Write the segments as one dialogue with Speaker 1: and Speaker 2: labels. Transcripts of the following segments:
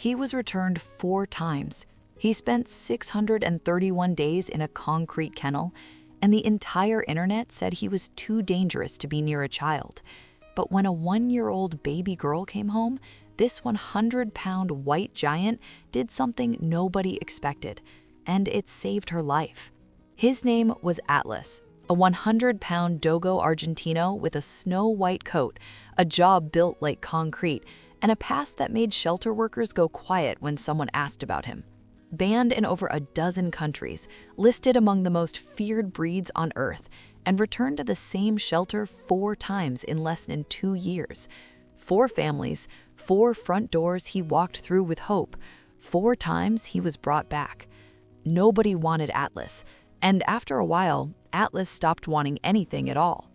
Speaker 1: He was returned 4 times. He spent 631 days in a concrete kennel, and the entire internet said he was too dangerous to be near a child. But when a 1-year-old baby girl came home, this 100-pound white giant did something nobody expected, and it saved her life. His name was Atlas, a 100-pound Dogo Argentino with a snow-white coat, a jaw built like concrete, and a past that made shelter workers go quiet when someone asked about him. Banned in over a dozen countries, listed among the most feared breeds on Earth, and returned to the same shelter 4 times in less than 2 years. 4 families, 4 front doors he walked through with hope. 4 times he was brought back. Nobody wanted Atlas, and after a while, Atlas stopped wanting anything at all.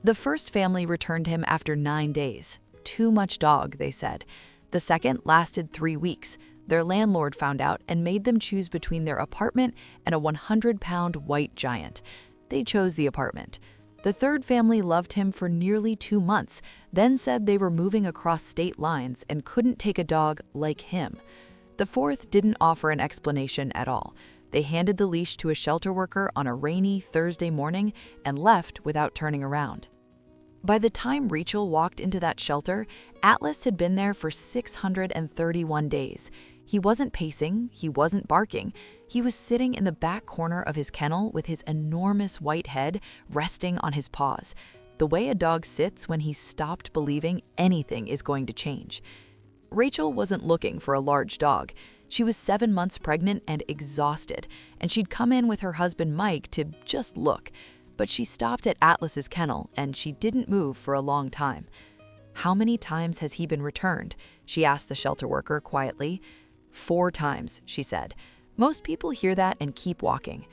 Speaker 1: The first family returned him after 9 days. Too much dog, they said. The second lasted 3 weeks. Their landlord found out and made them choose between their apartment and a 100-pound white giant. They chose the apartment. The third family loved him for nearly 2 months, then said they were moving across state lines and couldn't take a dog like him. The fourth didn't offer an explanation at all. They handed the leash to a shelter worker on a rainy Thursday morning and left without turning around. By the time Rachel walked into that shelter, Atlas had been there for 631 days. He wasn't pacing, he wasn't barking. He was sitting in the back corner of his kennel with his enormous white head resting on his paws, the way a dog sits when he's stopped believing anything is going to change. Rachel wasn't looking for a large dog. She was 7 months pregnant and exhausted, and she'd come in with her husband Mike to just look. But she stopped at Atlas's kennel, and she didn't move for a long time. "How many times has he been returned?" she asked the shelter worker quietly. 4 times, she said. Most people hear that and keep walking.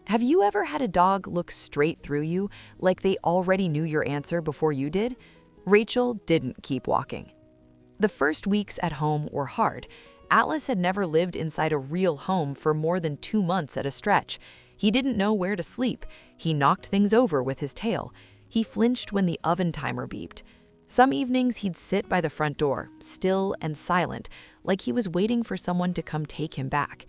Speaker 1: Have you ever had a dog look straight through you, like they already knew your answer before you did? Rachel didn't keep walking. The first weeks at home were hard. Atlas had never lived inside a real home for more than 2 months at a stretch. He didn't know where to sleep. He knocked things over with his tail. He flinched when the oven timer beeped. Some evenings he'd sit by the front door, still and silent, like he was waiting for someone to come take him back.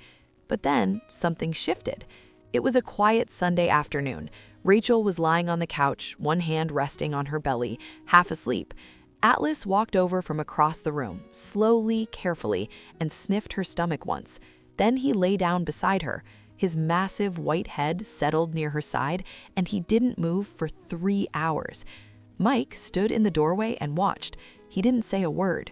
Speaker 1: But then something shifted. It was a quiet Sunday afternoon. Rachel was lying on the couch, one hand resting on her belly, half asleep. Atlas walked over from across the room, slowly, carefully, and sniffed her stomach once. Then he lay down beside her. His massive white head settled near her side, and he didn't move for 3 hours. Mike stood in the doorway and watched. He didn't say a word.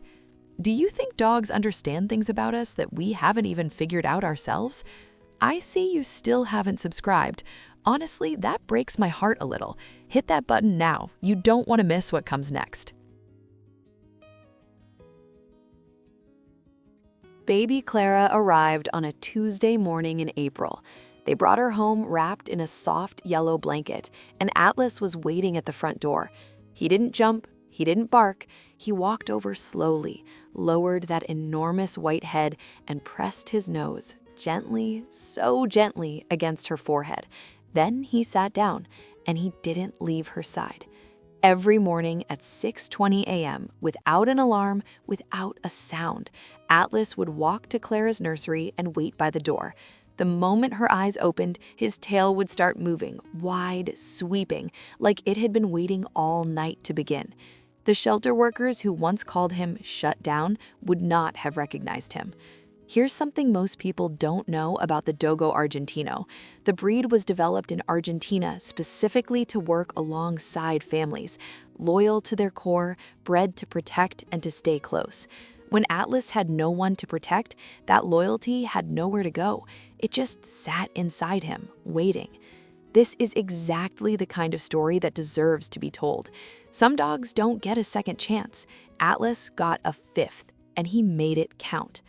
Speaker 1: Do you think dogs understand things about us that we haven't even figured out ourselves? I see you still haven't subscribed. Honestly, that breaks my heart a little. Hit that button now. You don't want to miss what comes next. Baby Clara arrived on a Tuesday morning in April. They brought her home wrapped in a soft yellow blanket, and Atlas was waiting at the front door. He didn't jump, he didn't bark. He walked over slowly, lowered that enormous white head, and pressed his nose, gently, so gently, against her forehead. Then he sat down, and he didn't leave her side. Every morning at 6:20 a.m., without an alarm, without a sound, Atlas would walk to Clara's nursery and wait by the door. The moment her eyes opened, his tail would start moving, wide, sweeping, like it had been waiting all night to begin. The shelter workers who once called him "shut down" would not have recognized him. Here's something most people don't know about the Dogo Argentino. The breed was developed in Argentina specifically to work alongside families, loyal to their core, bred to protect and to stay close. When Atlas had no one to protect, that loyalty had nowhere to go. It just sat inside him, waiting. This is exactly the kind of story that deserves to be told. Some dogs don't get a second chance. Atlas got a 5th, and he made it count.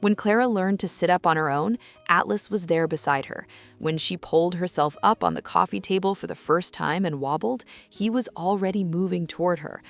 Speaker 1: When Clara learned to sit up on her own, Atlas was there beside her. When she pulled herself up on the coffee table for the first time and wobbled, he was already moving toward her.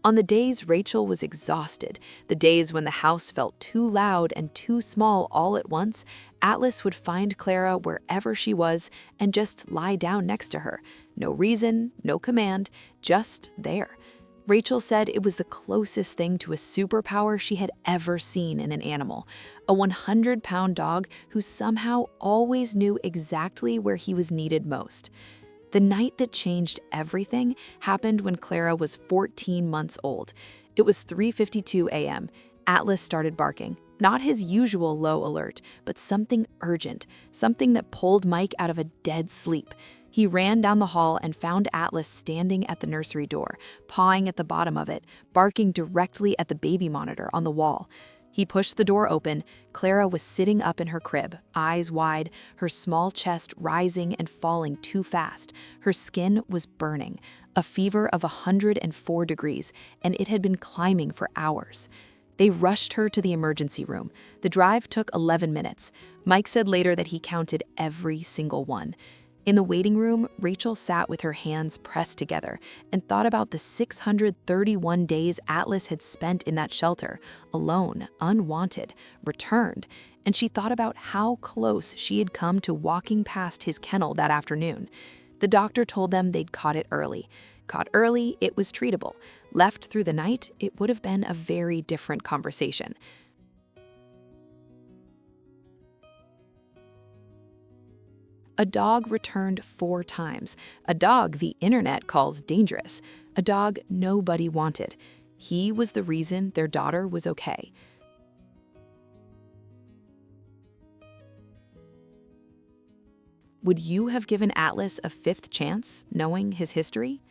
Speaker 1: On the days Rachel was exhausted, the days when the house felt too loud and too small all at once, Atlas would find Clara wherever she was and just lie down next to her. No reason, no command, just there. Rachel said it was the closest thing to a superpower she had ever seen in an animal, a 100-pound dog who somehow always knew exactly where he was needed most. The night that changed everything happened when Clara was 14 months old. It was 3:52 a.m. Atlas started barking. Not his usual low alert, but something urgent, something that pulled Mike out of a dead sleep. He ran down the hall and found Atlas standing at the nursery door, pawing at the bottom of it, barking directly at the baby monitor on the wall. He pushed the door open. Clara was sitting up in her crib, eyes wide, her small chest rising and falling too fast. Her skin was burning, a fever of 104 degrees, and it had been climbing for hours. They rushed her to the emergency room. The drive took 11 minutes. Mike said later that he counted every single one. In the waiting room, Rachel sat with her hands pressed together and thought about the 631 days Atlas had spent in that shelter, alone, unwanted, returned, and she thought about how close she had come to walking past his kennel that afternoon. The doctor told them they'd caught it early. Caught early, it was treatable. Left through the night, it would have been a very different conversation. A dog returned 4 times, a dog the internet calls dangerous, a dog nobody wanted. He was the reason their daughter was okay. Would you have given Atlas a 5th chance, knowing his history?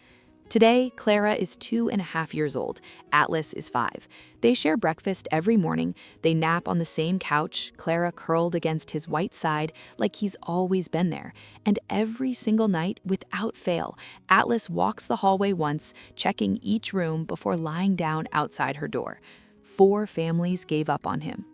Speaker 1: Today, Clara is 2.5 years old. Atlas is 5. They share breakfast every morning. They nap on the same couch, Clara curled against his white side like he's always been there. And every single night, without fail, Atlas walks the hallway once, checking each room before lying down outside her door. 4 families gave up on him.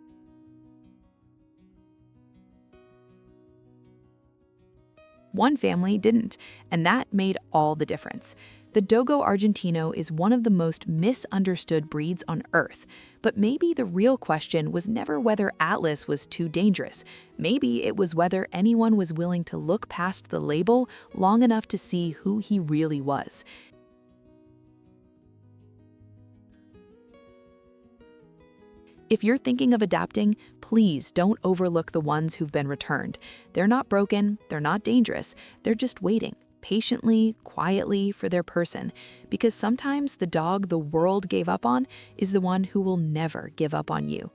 Speaker 1: One family didn't, and that made all the difference. The Dogo Argentino is one of the most misunderstood breeds on Earth, but maybe the real question was never whether Atlas was too dangerous. Maybe it was whether anyone was willing to look past the label long enough to see who he really was. If you're thinking of adopting, please don't overlook the ones who've been returned. They're not broken, they're not dangerous, they're just waiting, patiently, quietly for their person, because sometimes the dog the world gave up on is the one who will never give up on you.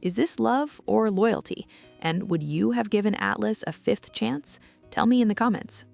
Speaker 1: Is this love or loyalty? And would you have given Atlas a 5th chance? Tell me in the comments.